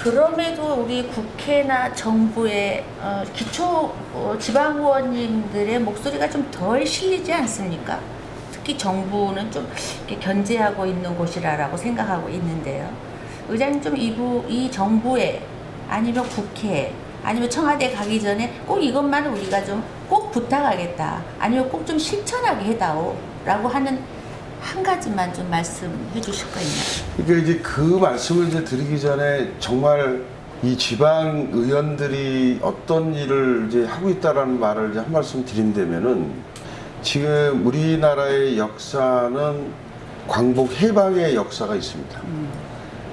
그럼에도 우리 국회나 정부의 기초 지방의원님들의 목소리가 좀 덜 실리지 않습니까? 특히 정부는 좀 이렇게 견제하고 있는 곳이라고 생각하고 있는데요. 의장님 좀 이 정부에 아니면 국회에 아니면 청와대 가기 전에 꼭 이것만 우리가 좀 꼭 부탁하겠다. 아니면 꼭 좀 실천하게 해다오. 라고 하는 한 가지만 좀 말씀해 주실 거 있나요? 그러니까 이제 그 말씀을 이제 드리기 전에 정말 이 지방 의원들이 어떤 일을 이제 하고 있다라는 말을 이제 한 말씀 드린다면은 지금 우리나라의 역사는 광복 해방의 역사가 있습니다.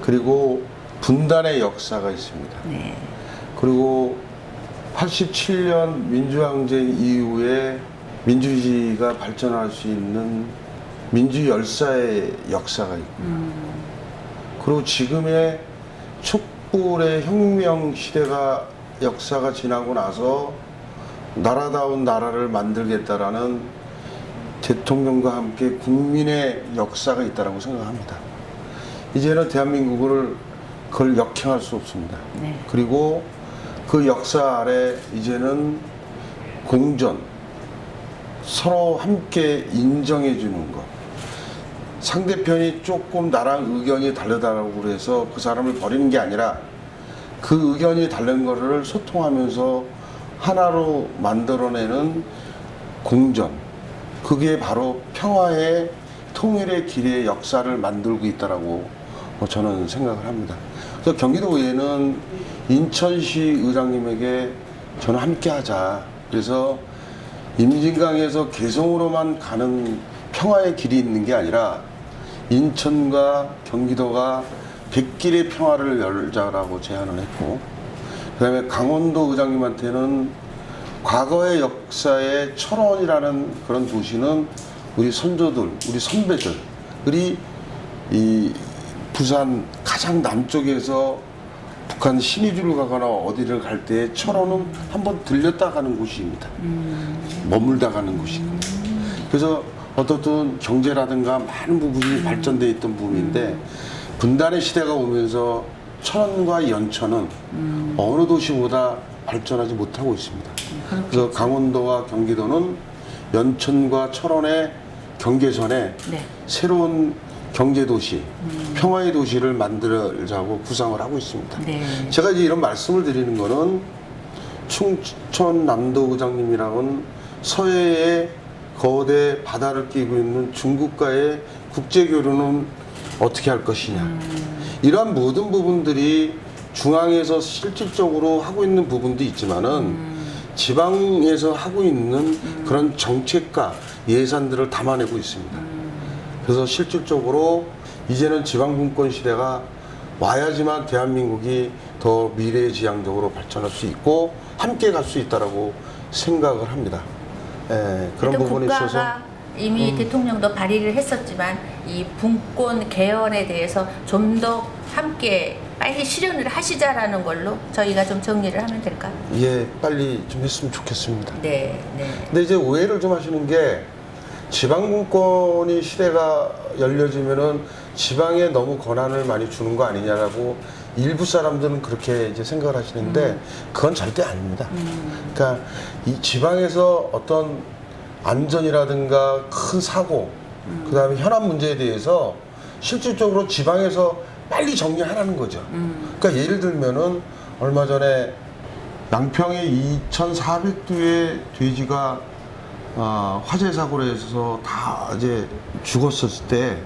그리고 분단의 역사가 있습니다. 네. 그리고 87년 민주항쟁 이후에 민주주의가 발전할 수 있는 민주 열사의 역사가 있고, 그리고 지금의 촛불의 혁명 시대가 역사가 지나고 나서 나라다운 나라를 만들겠다라는 대통령과 함께 국민의 역사가 있다고 생각합니다. 이제는 대한민국을 그걸 역행할 수 없습니다. 네. 그리고 그 역사 아래 이제는 공존, 서로 함께 인정해 주는 것. 상대편이 조금 나랑 의견이 다르다고 해서 그 사람을 버리는 게 아니라 그 의견이 다른 거를 소통하면서 하나로 만들어내는 공존. 그게 바로 평화의 통일의 길의 역사를 만들고 있다라고 저는 생각을 합니다. 그래서 경기도의회는 인천시 의장님에게 저는 함께 하자. 그래서 임진강에서 개성으로만 가는 평화의 길이 있는 게 아니라 인천과 경기도가 백길의 평화를 열자라고 제안을 했고, 그 다음에 강원도 의장님한테는 과거의 역사의 철원이라는 그런 도시는 우리 선조들, 우리 선배들이 이 부산 가장 남쪽에서 북한 신의주를 가거나 어디를 갈 때 철원은 한번 들렸다 가는 곳입니다. 머물다 가는 곳이고. 그래서 어떻든 경제라든가 많은 부분이 발전돼 있던 부분인데 분단의 시대가 오면서 철원과 연천은 어느 도시보다 발전하지 못하고 있습니다. 그래서 강원도와 경기도는 연천과 철원의 경계선에 네. 새로운 경제도시, 평화의 도시를 만들자고 구상을 하고 있습니다. 네. 제가 이제 이런 말씀을 드리는 거는 충청남도 의장님이랑은 서해의 거대 바다를 끼고 있는 중국과의 국제교류는 어떻게 할 것이냐. 이러한 모든 부분들이 중앙에서 실질적으로 하고 있는 부분도 있지만은 지방에서 하고 있는 그런 정책과 예산들을 담아내고 있습니다. 그래서 실질적으로 이제는 지방분권 시대가 와야지만 대한민국이 더 미래지향적으로 발전할 수 있고 함께 갈 수 있다라고 생각을 합니다. 그런 부분에 있어서 국가가 이미 대통령도 발의를 했었지만 이 분권 개헌에 대해서 좀 더 함께 빨리 실현을 하시자라는 걸로 저희가 좀 정리를 하면 될까요? 예, 빨리 좀 했으면 좋겠습니다. 네, 네. 근데 이제 오해를 좀 하시는 게 지방분권이 시대가 열려지면은 지방에 너무 권한을 많이 주는 거 아니냐라고 일부 사람들은 그렇게 이제 생각을 하시는데 그건 절대 아닙니다. 그러니까 이 지방에서 어떤 안전이라든가 큰 사고, 그 다음에 현안 문제에 대해서 실질적으로 지방에서 빨리 정리하라는 거죠. 그러니까 예를 들면은 얼마 전에 양평에 2,400두의 돼지가 화재 사고로 해서 다 이제 죽었었을 때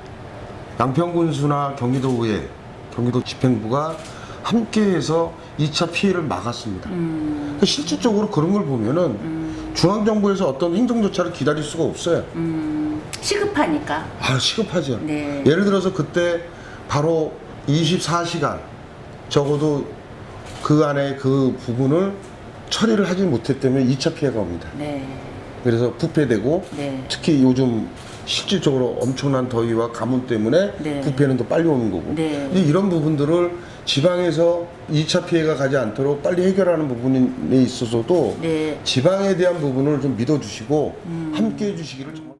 양평군수나 경기도의회, 경기도 집행부가 함께해서 2차 피해를 막았습니다. 그러니까 실질적으로 그런 걸 보면은 중앙정부에서 어떤 행정 절차를 기다릴 수가 없어요. 시급하니까. 시급하죠. 네. 예를 들어서 그때 바로 24시간 적어도 그 안에 그 부분을 처리를 하지 못했다면 2차 피해가 옵니다. 네. 그래서 부패되고 네. 특히 요즘 실질적으로 엄청난 더위와 가뭄 때문에 네. 부패는 더 빨리 오는 거고. 네. 이런 부분들을 지방에서 2차 피해가 가지 않도록 빨리 해결하는 부분에 있어서도 네. 지방에 대한 부분을 좀 믿어주시고 함께 해주시기를 정말